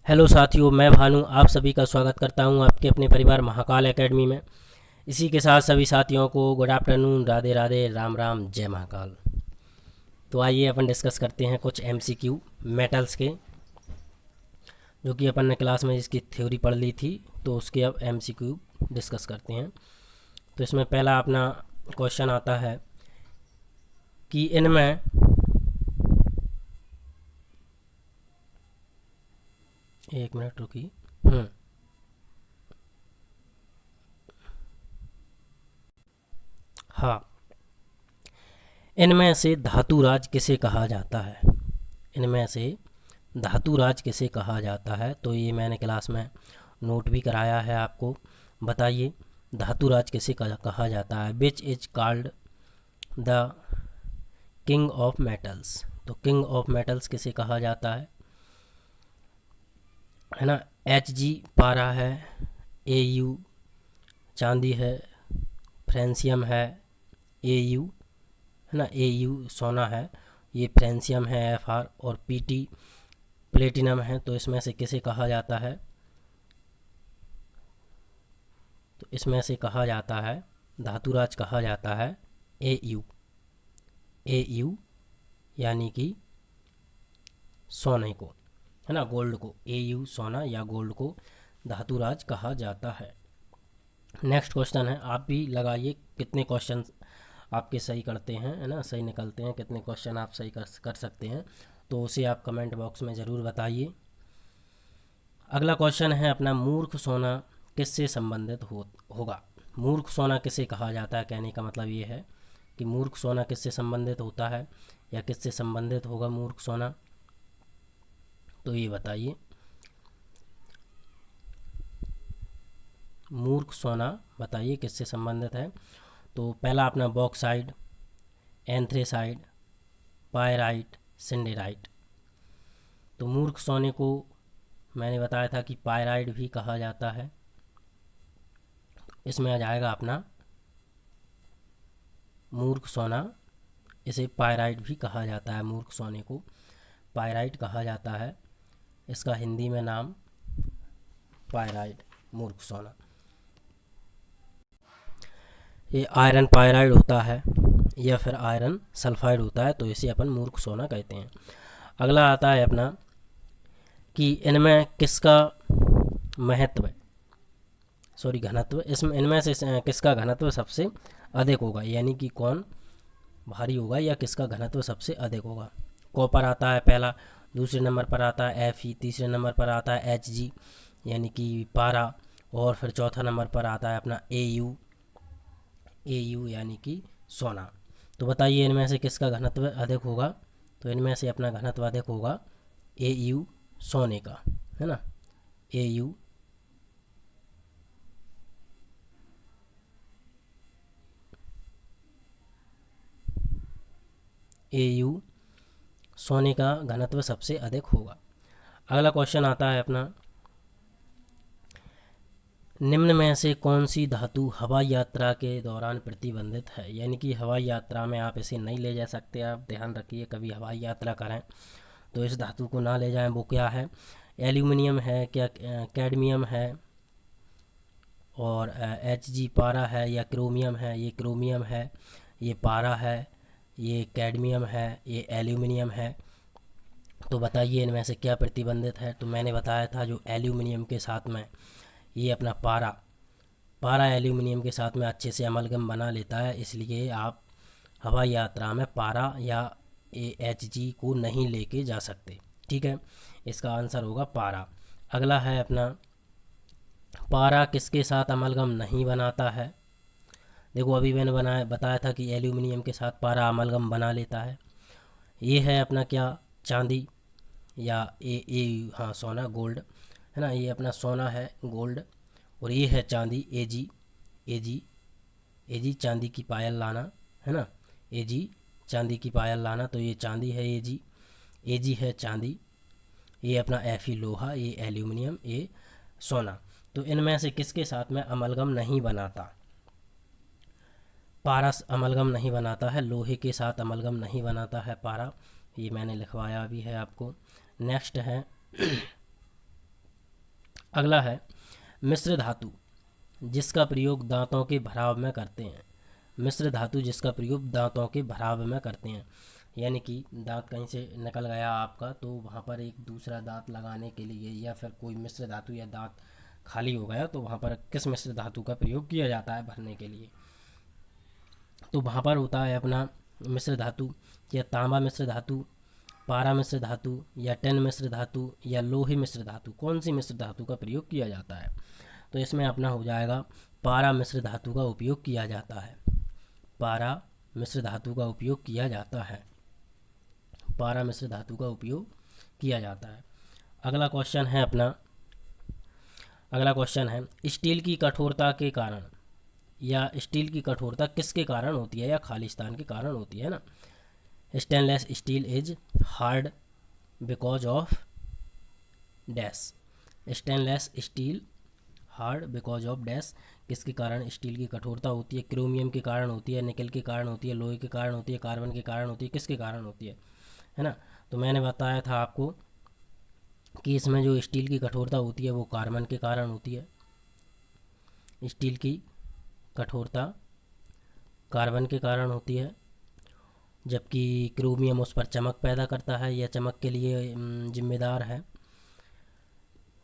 Hello साथियों, मैं भानु आप सभी का स्वागत करता हूं आपके अपने परिवार महाकाल एकेडमी में। इसी के साथ सभी साथियों को गुड आफ्टरनून, राधे राधे, राम राम, जय महाकाल। तो आइए अपन डिस्कस करते हैं कुछ एमसीक्यू मेटल्स के, जो कि अपन ने क्लास में इसकी थ्योरी पढ़ ली थी। तो उसके अब एमसीक्यू डिस्कस करते हैं। तो इसमें पहला अपना क्वेश्चन आता है कि इनमें एक मिनट रुकी। हाँ, इनमें से धातुराज किसे कहा जाता है? इनमें से धातुराज किसे कहा जाता है? तो ये मैंने क्लास में नोट भी कराया है आपको। बताइए, धातुराज किसे कहा जाता है? Which is called the king of metals. तो किंग ऑफ मेटल्स किसे कहा जाता है ना? एच जी पारा है, ए यू चांदी है, फ्रेंसियम है, ए यू है ना, ए यू सोना है, ये फ्रेंसियम है एफ आर, और पी टी प्लेटिनम है। तो इसमें से किसे कहा जाता है? तो इसमें से कहा जाता है, धातुराज कहा जाता है ए यू। ए यू यानी कि सोने को, है ना, गोल्ड को। ए यू सोना या गोल्ड को धातुराज कहा जाता है। नेक्स्ट क्वेश्चन है, आप भी लगाइए कितने क्वेश्चन आपके सही करते हैं, है ना, सही निकलते हैं, कितने क्वेश्चन आप सही कर सकते हैं। तो उसे आप कमेंट बॉक्स में ज़रूर बताइए। अगला क्वेश्चन है अपना, मूर्ख सोना किससे संबंधित होगा? मूर्ख सोना किसे कहा जाता है? कहने का मतलब ये है कि मूर्ख सोना किससे संबंधित होता है या किससे संबंधित होगा मूर्ख सोना। तो ये बताइए, मूर्ख सोना बताइए किससे संबंधित है। तो पहला अपना बॉक्साइड, एंथ्रेसाइड, पायराइट, सिंडेराइट। तो मूर्ख सोने को मैंने बताया था कि पायराइट भी कहा जाता है। इसमें आ जाएगा अपना मूर्ख सोना, इसे पायराइट भी कहा जाता है। मूर्ख सोने को पायराइट कहा जाता है, इसका हिंदी में नाम पायराइट, मूर्ख सोना। ये आयरन पायराइड होता है या फिर आयरन सल्फाइड होता है, तो इसे अपन मूर्ख सोना कहते हैं। अगला आता है अपना कि इनमें किसका महत्व, सॉरी घनत्व, इसमें इनमें से किसका घनत्व सबसे अधिक होगा, यानी कि कौन भारी होगा या किसका घनत्व सबसे अधिक होगा। कॉपर आता है पहला, दूसरे नंबर पर आता है एफ ई, तीसरे नंबर पर आता है एच जी यानी कि पारा, और फिर चौथा नंबर पर आता है अपना ए यू, ए यू यानी कि सोना। तो बताइए इनमें से किसका घनत्व अधिक होगा? तो इनमें से अपना घनत्व अधिक होगा ए यू सोने का, है ना, ए यू। ए यू सोने का घनत्व सबसे अधिक होगा। अगला क्वेश्चन आता है अपना, निम्न में से कौन सी धातु हवाई यात्रा के दौरान प्रतिबंधित है? यानी कि हवाई यात्रा में आप इसे नहीं ले जा सकते। आप ध्यान रखिए, कभी हवाई यात्रा करें तो इस धातु को ना ले जाएं। वो क्या है? एल्यूमिनियम है क्या, कैडमियम है, और एच जी पारा है, या क्रोमियम है? ये क्रोमियम है, ये पारा है, ये कैडमियम है, ये एल्यूमिनियम है। तो बताइए इनमें से क्या प्रतिबंधित है? तो मैंने बताया था जो एल्यूमिनियम के साथ में ये अपना पारा, पारा एल्यूमिनियम के साथ में अच्छे से अमलगम बना लेता है, इसलिए आप हवाई यात्रा में पारा या एच जी को नहीं लेके जा सकते। ठीक है, इसका आंसर होगा पारा। अगला है अपना, पारा किसके साथ अमलगम नहीं बनाता है? देखो अभी मैंने बताया था कि एल्यूमिनियम के साथ पारा अमलगम बना लेता है। ये है अपना क्या, चांदी या हाँ सोना, गोल्ड, है ना, ये अपना सोना है, गोल्ड, और ये है चांदी, ए जी, ए जी, ए जी चांदी की पायल लाना, है ना, ए जी चांदी की पायल लाना। तो ये चांदी है ए जी है चांदी, ये अपना एफ ई लोहा, ये एल्यूमिनियम, ये सोना। तो इनमें से किसके साथ में अमलगम नहीं बनाता? पारा अमलगम नहीं बनाता है, लोहे के साथ अमलगम नहीं बनाता है पारा, ये मैंने लिखवाया भी है आपको। नेक्स्ट है अगला है मिश्र धातु जिसका प्रयोग दांतों के भराव में करते हैं। मिश्र धातु जिसका प्रयोग दांतों के भराव में करते हैं, यानी कि दांत कहीं से निकल गया आपका, तो वहाँ पर एक दूसरा दांत लगाने के लिए, या फिर कोई मिश्र धातु या दांत खाली हो गया तो वहाँ पर किस मिश्र धातु का प्रयोग किया जाता है भरने के लिए। तो वहाँ पर होता है अपना मिश्र धातु, या तांबा मिश्र धातु, पारा मिश्र धातु, या टिन मिश्र धातु, या लोहे मिश्र धातु। कौन सी मिश्र धातु का प्रयोग किया जाता है? तो इसमें अपना हो जाएगा पारा मिश्र धातु का उपयोग किया जाता है। पारा मिश्र धातु का उपयोग किया जाता है। पारा मिश्र धातु का उपयोग किया जाता है। अगला क्वेश्चन है अपना, अगला क्वेश्चन है स्टील की कठोरता के कारण, या स्टील की कठोरता किसके कारण होती है, या खालिस्तान के कारण होती है ना। Stainless steel is hard because of dash. Stainless steel hard because of dash. किसके कारण स्टील की कठोरता होती है? क्रोमियम के कारण होती है, निकल के कारण होती है, लोहे के कारण होती है, कार्बन के कारण होती है, किसके कारण होती है ना। तो मैंने बताया था आपको कि इसमें जो स्टील की कठोरता होती है वो कार्बन के कारण होती है। स्टील की कठोरता कार्बन के कारण होती है, जबकि क्रोमियम उस पर चमक पैदा करता है या चमक के लिए जिम्मेदार है।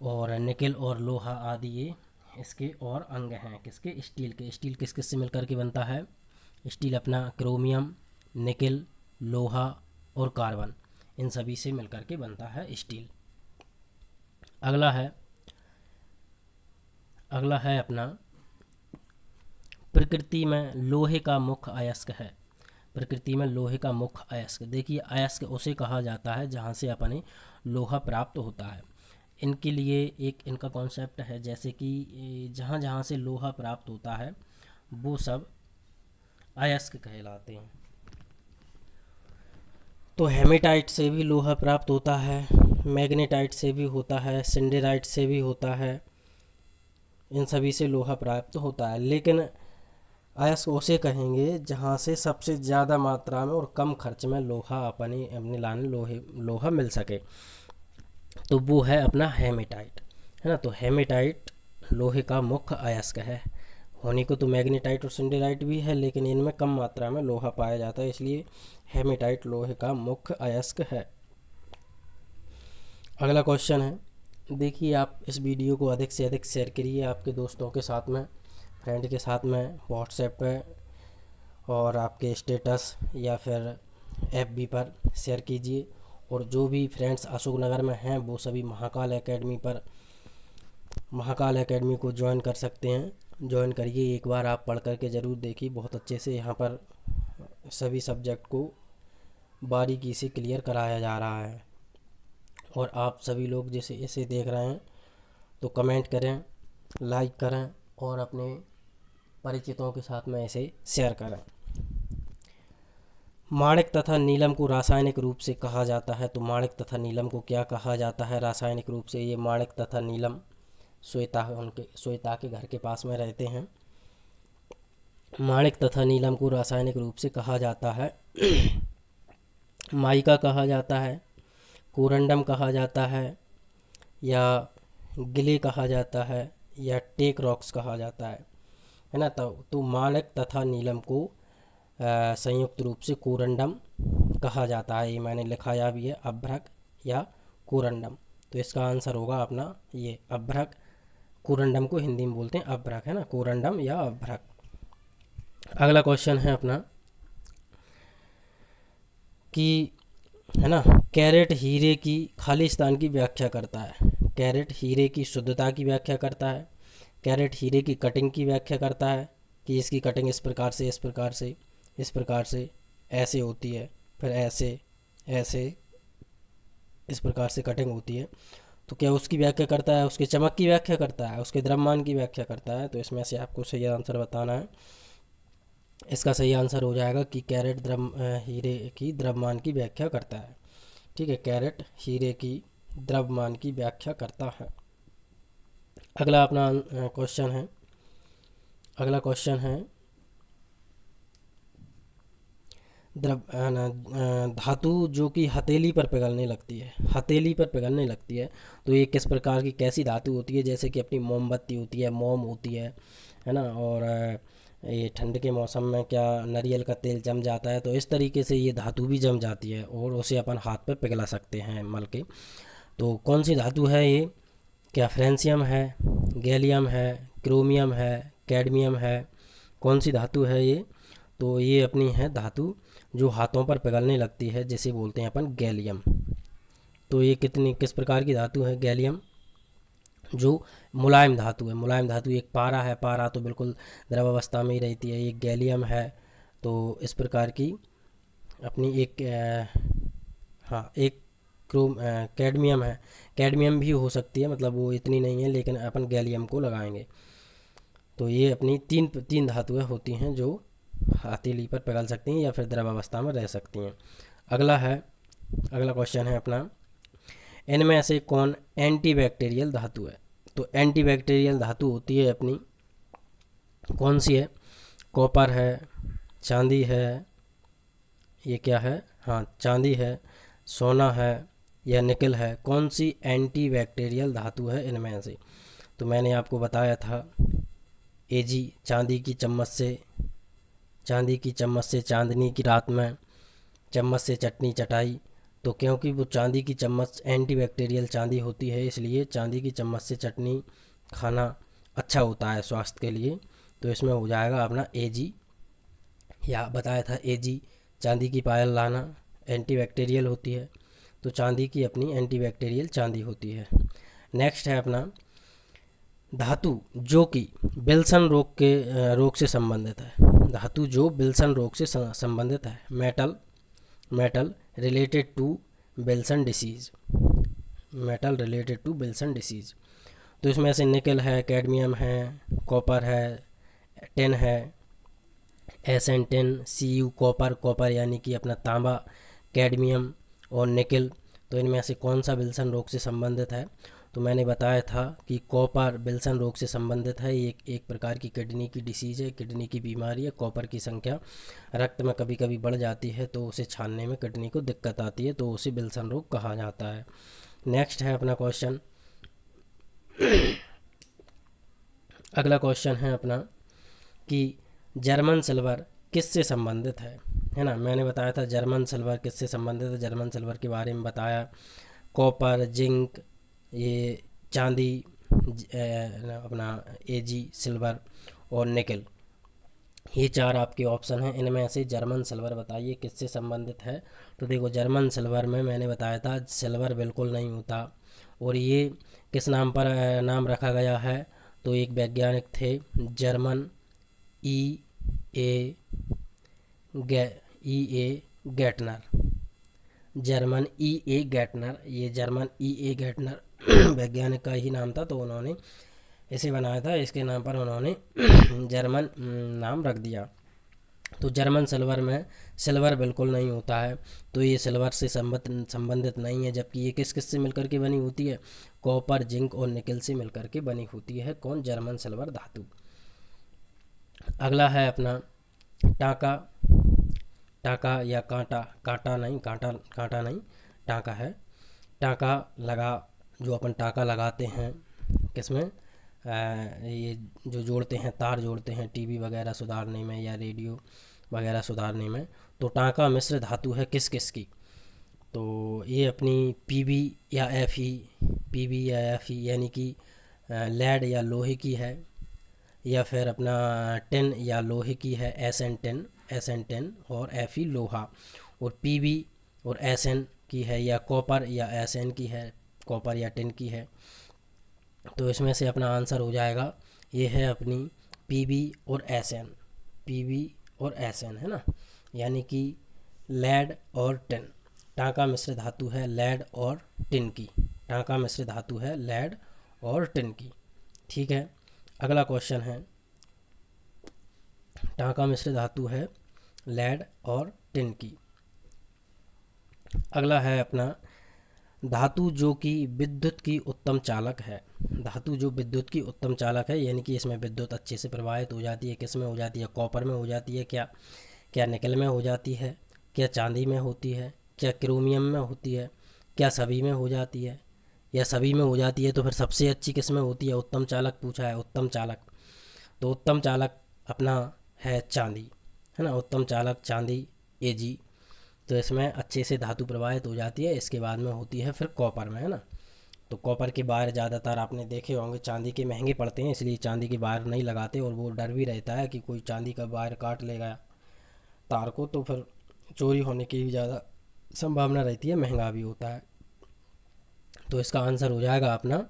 और निकेल और लोहा आदि ये इसके और अंग हैं, किसके? स्टील के। स्टील किस किस से मिलकर के बनता है? स्टील अपना क्रोमियम, निकेल, लोहा और कार्बन, इन सभी से मिलकर के बनता है स्टील। अगला है अपना प्रकृति में लोहे का मुख्य अयस्क है। प्रकृति में लोहे का मुख्य अयस्क, देखिए अयस्क उसे कहा जाता है जहाँ से अपने लोहा प्राप्त होता है। इनके लिए एक इनका कॉन्सेप्ट है, जैसे कि जहाँ जहाँ से लोहा प्राप्त होता है वो सब अयस्क कहलाते हैं। तो हेमेटाइट से भी लोहा प्राप्त होता है, मैग्नेटाइट से भी होता है, सिंडेराइट से भी होता है, इन सभी से लोहा प्राप्त होता है। लेकिन अयस्क उसे कहेंगे जहाँ से सबसे ज़्यादा मात्रा में और कम खर्च में लोहा अपने लाने लोहा मिल सके, तो वो है अपना हेमेटाइट, है ना। तो हेमेटाइट लोहे का मुख्य अयस्क है। होने को तो मैग्नेटाइट और सिंडेराइट भी है, लेकिन इनमें कम मात्रा में लोहा पाया जाता है, इसलिए हेमेटाइट लोहे का मुख्य अयस्क है। अगला क्वेश्चन है, देखिए आप इस वीडियो को अधिक से अधिक शेयर करिए आपके दोस्तों के साथ में, फ्रेंड के साथ में, व्हाट्सएप पे और आपके स्टेटस या फिर FB पर शेयर कीजिए। और जो भी फ्रेंड्स अशोकनगर में हैं वो सभी महाकाल एकेडमी को ज्वाइन कर सकते हैं। ज्वाइन करिए, एक बार आप पढ़ करके ज़रूर देखिए, बहुत अच्छे से यहाँ पर सभी सब्जेक्ट को बारीकी से क्लियर कराया जा रहा है। और आप सभी लोग जैसे इसे देख रहे हैं तो कमेंट करें, लाइक करें और अपने परिचितों के साथ में इसे शेयर करें। माणिक तथा नीलम को रासायनिक रूप से कहा जाता है, तो माणिक तथा नीलम को क्या कहा जाता है रासायनिक रूप से? ये माणिक तथा नीलम श्वेता के घर के पास में रहते हैं। माणिक तथा नीलम को रासायनिक रूप से कहा जाता है माइका कहा जाता है, कोरंडम कहा जाता है, या गिले कहा जाता है, या टेक रॉक्स कहा जाता है ना। तो माणिक तथा नीलम को संयुक्त रूप से कोरंडम कहा जाता है। ये मैंने लिखाया भी है, अभ्रक या कोरंडम। तो इसका आंसर होगा अपना ये अभ्रक। कोरंडम को हिंदी में बोलते हैं अभ्रक, है ना, कोरंडम या अभ्रक। अगला क्वेश्चन है अपना कि, है ना, कैरेट हीरे की खालिस्तान की व्याख्या करता है। कैरेट हीरे की शुद्धता की व्याख्या करता है। कैरेट हीरे की कटिंग की व्याख्या करता है कि इसकी कटिंग इस प्रकार से, इस प्रकार से, इस प्रकार से ऐसे होती है, फिर ऐसे ऐसे इस प्रकार से कटिंग होती है। तो क्या उसकी व्याख्या करता है? उसके चमक की व्याख्या करता है, उसके द्रव्यमान की व्याख्या करता है। तो इसमें से आपको सही आंसर बताना है। इसका सही आंसर हो जाएगा कि कैरेट हीरे की द्रव्यमान की व्याख्या करता है। ठीक है, कैरेट हीरे की द्रव्यमान की व्याख्या करता है। अगला अपना क्वेश्चन है, अगला क्वेश्चन है धातु जो कि हथेली पर पिघलने लगती है, हथेली पर पिघलने लगती है। तो ये किस प्रकार की कैसी धातु होती है? जैसे कि अपनी मोमबत्ती होती है, मोम होती है ना। और ये ठंड के मौसम में क्या नारियल का तेल जम जाता है, तो इस तरीके से ये धातु भी जम जाती है और उसे अपन हाथ पे पिघला सकते हैं मल के। तो कौन सी धातु है ये? क्या फ्रेंसियम है, गैलियम है, क्रोमियम है, कैडमियम है? कौन सी धातु है ये? तो ये अपनी है धातु जो हाथों पर पिघलने लगती है, जिसे बोलते हैं अपन गैलियम। तो ये किस प्रकार की धातु है गैलियम? जो मुलायम धातु है। मुलायम धातु एक पारा है, पारा तो बिल्कुल द्रव अवस्था में ही रहती है, ये गैलियम है। तो इस प्रकार की अपनी एक हाँ एक कैडमियम है। कैडमियम भी हो सकती है, मतलब वो इतनी नहीं है, लेकिन अपन गैलियम को लगाएंगे। तो ये अपनी तीन तीन धातुएं होती हैं जो हथेली पर पिघल सकती हैं या फिर द्रव अवस्था में रह सकती हैं। अगला क्वेश्चन है अपना, इनमें से कौन एंटीबैक्टीरियल धातु है? तो एंटीबैक्टीरियल धातु होती है अपनी कौन सी है? कॉपर है, चांदी है, ये क्या है? हाँ चांदी है, सोना है या निकल है? कौन सी एंटीबैक्टीरियल धातु है इनमें से? तो मैंने आपको बताया था एजी, चांदी की चम्मच से चांदनी की रात में चम्मच से चटनी चटाई। तो क्योंकि वो चांदी की चम्मच एंटीबैक्टीरियल चांदी होती है, इसलिए चांदी की चम्मच से चटनी खाना अच्छा होता है स्वास्थ्य के लिए। तो इसमें हो जाएगा अपना एजी, या बताया था एजी, चांदी की पायल लाना एंटीबैक्टीरियल होती है। तो चांदी की अपनी एंटीबैक्टीरियल चांदी होती है। नेक्स्ट है अपना धातु जो कि विल्सन रोग से संबंधित है। धातु जो विल्सन रोग से संबंधित है। Metal related to Wilson disease. Metal related to Wilson disease. तो इसमें से निकल है, कैडमियम है, कॉपर है, टिन है, एसएन टिन, सीयू कॉपर यानी कि अपना तांबा, कैडमियम और निकल। तो इनमें से कौन सा विल्सन रोग से संबंधित है? तो मैंने बताया था कि कॉपर विल्सन रोग से संबंधित है। ये एक प्रकार की किडनी की डिसीज़ है, किडनी की बीमारी है। कॉपर की संख्या रक्त में कभी कभी बढ़ जाती है, तो उसे छानने में किडनी को दिक्कत आती है, तो उसे विल्सन रोग कहा जाता है। नेक्स्ट है अपना क्वेश्चन, अगला क्वेश्चन है अपना कि जर्मन सिल्वर किससे संबंधित है ना। मैंने बताया था जर्मन सिल्वर किससे संबंधित है, जर्मन सिल्वर के बारे में बताया। कॉपर, जिंक, ये चांदी, अपना एजी, सिल्वर और निकल, ये चार आपके ऑप्शन हैं। इनमें से जर्मन सिल्वर बताइए किससे संबंधित है। तो देखो जर्मन सिल्वर में मैंने बताया था सिल्वर बिल्कुल नहीं होता। और ये किस नाम पर नाम रखा गया है? तो एक वैज्ञानिक थे जर्मन ई ए गैटनर। जर्मन ई ए गैटनर, ये जर्मन ई ए गैटनर वैज्ञानिक का ही नाम था, तो उन्होंने इसे बनाया था, इसके नाम पर उन्होंने जर्मन नाम रख दिया। तो जर्मन सिल्वर में सिल्वर बिल्कुल नहीं होता है, तो ये सिल्वर से संबंधित नहीं है। जबकि ये किस किस से मिलकर के बनी होती है? कॉपर, जिंक और निकल से मिलकर के बनी होती है कौन? जर्मन सिल्वर धातु। अगला है अपना टाँका या कांटा नहीं, टाँका है। टाँका जो अपन टाँका लगाते हैं किसमें? ये जो जोड़ते हैं, तार जोड़ते हैं टीवी वगैरह सुधारने में या रेडियो वगैरह सुधारने में। तो टाँका मिश्र धातु है किस किस की? तो ये अपनी पीबी या एफई यानी कि लेड या लोहे की है, या फिर अपना टिन या लोहे की है, एसएन टिन और एफई लोहा। और पीबी और एसएन की है, या कॉपर या एसएन की है, कॉपर या टिन की है। तो इसमें से अपना आंसर हो जाएगा, ये है अपनी पीबी और एसएन है ना, यानी कि लेड और टिन। टाँका मिश्र धातु है लेड और टिन की। टाँका मिश्र धातु है लेड और टिन की। ठीक है, अगला क्वेश्चन है, टाँका मिश्र धातु है लेड और टिन की। अगला है अपना धातु जो कि विद्युत की उत्तम चालक है। धातु जो विद्युत की उत्तम चालक है, यानी कि इसमें विद्युत अच्छे से प्रवाहित हो जाती है। किस में हो जाती है? कॉपर में हो जाती है क्या निकल में हो जाती है क्या चांदी में होती है, क्या क्रोमियम में होती है, क्या सभी में हो जाती है, या सभी में हो जाती है तो फिर सबसे अच्छी किस में होती है। उत्तम चालक पूछा है, उत्तम चालक, तो उत्तम चालक अपना है चांदी, है ना। उत्तम चालक चांदी Ag। तो इसमें अच्छे से धातु प्रवाहित हो जाती है। इसके बाद में होती है फिर कॉपर में, है ना। तो कॉपर के वायर ज़्यादातर आपने देखे होंगे, चांदी के महंगे पड़ते हैं, इसलिए चांदी के वायर नहीं लगाते, और वो डर भी रहता है कि कोई चांदी का वायर काट लेगा तार को, तो फिर चोरी होने की भी ज़्यादा संभावना रहती है, महंगा भी होता है। तो इसका आंसर हो जाएगा अपना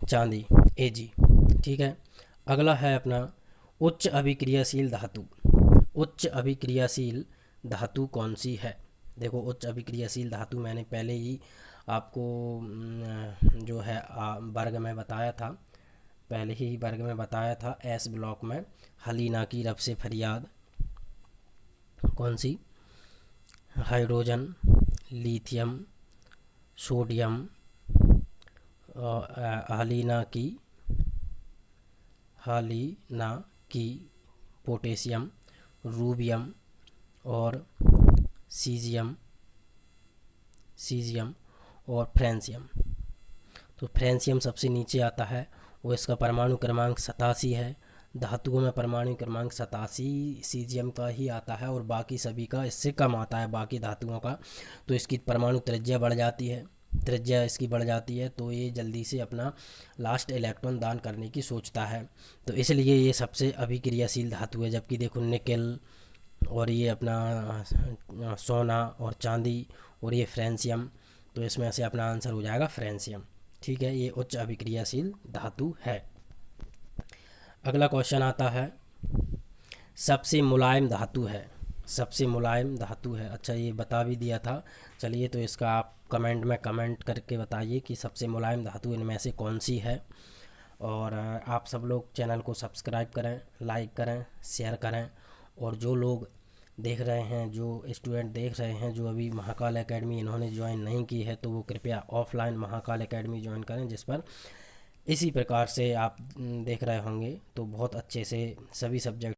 चांदी Ag। ठीक है। अगला है अपना उच्च अभिक्रियाशील धातु। उच्च अभिक्रियाशील धातु कौन सी है। देखो, उच्च अभिक्रियाशील धातु मैंने पहले ही आपको जो है वर्ग में बताया था, पहले ही वर्ग में बताया था, एस ब्लॉक में। हलीना की रब से फरियाद कौन सी, हाइड्रोजन, लिथियम, सोडियम, हलीना की पोटेशियम, रूबियम और सीजियम और फ्रेंसियम। तो फ्रेंसियम सबसे नीचे आता है, वो इसका परमाणु क्रमांक 87 है। धातुओं में परमाणु क्रमांक 87 सीजियम का ही आता है, और बाकी सभी का इससे कम आता है, बाकी धातुओं का। तो इसकी परमाणु त्रिज्या बढ़ जाती है, त्रिज्या इसकी बढ़ जाती है, तो ये जल्दी से अपना लास्ट इलेक्ट्रॉन दान करने की सोचता है। तो इसलिए ये सबसे अभिक्रियाशील धातु है। जबकि देखो निकेल और ये अपना सोना और चांदी और ये फ्रेंसियम, तो इसमें से अपना आंसर हो जाएगा फ्रेंसियम। ठीक है, ये उच्च अभिक्रियाशील धातु है। अगला क्वेश्चन आता है, सबसे मुलायम धातु है, सबसे मुलायम धातु है। अच्छा, ये बता भी दिया था। चलिए, तो इसका आप कमेंट में कमेंट करके बताइए कि सबसे मुलायम धातु इनमें से कौन सी है। और आप सब लोग चैनल को सब्सक्राइब करें, लाइक करें, शेयर करें। और जो लोग देख रहे हैं, जो स्टूडेंट देख रहे हैं, जो अभी महाकाल एकेडमी इन्होंने ज्वाइन नहीं की है, तो वो कृपया ऑफलाइन महाकाल एकेडमी ज्वाइन करें, जिस पर इसी प्रकार से आप देख रहे होंगे, तो बहुत अच्छे से सभी सब्जेक्ट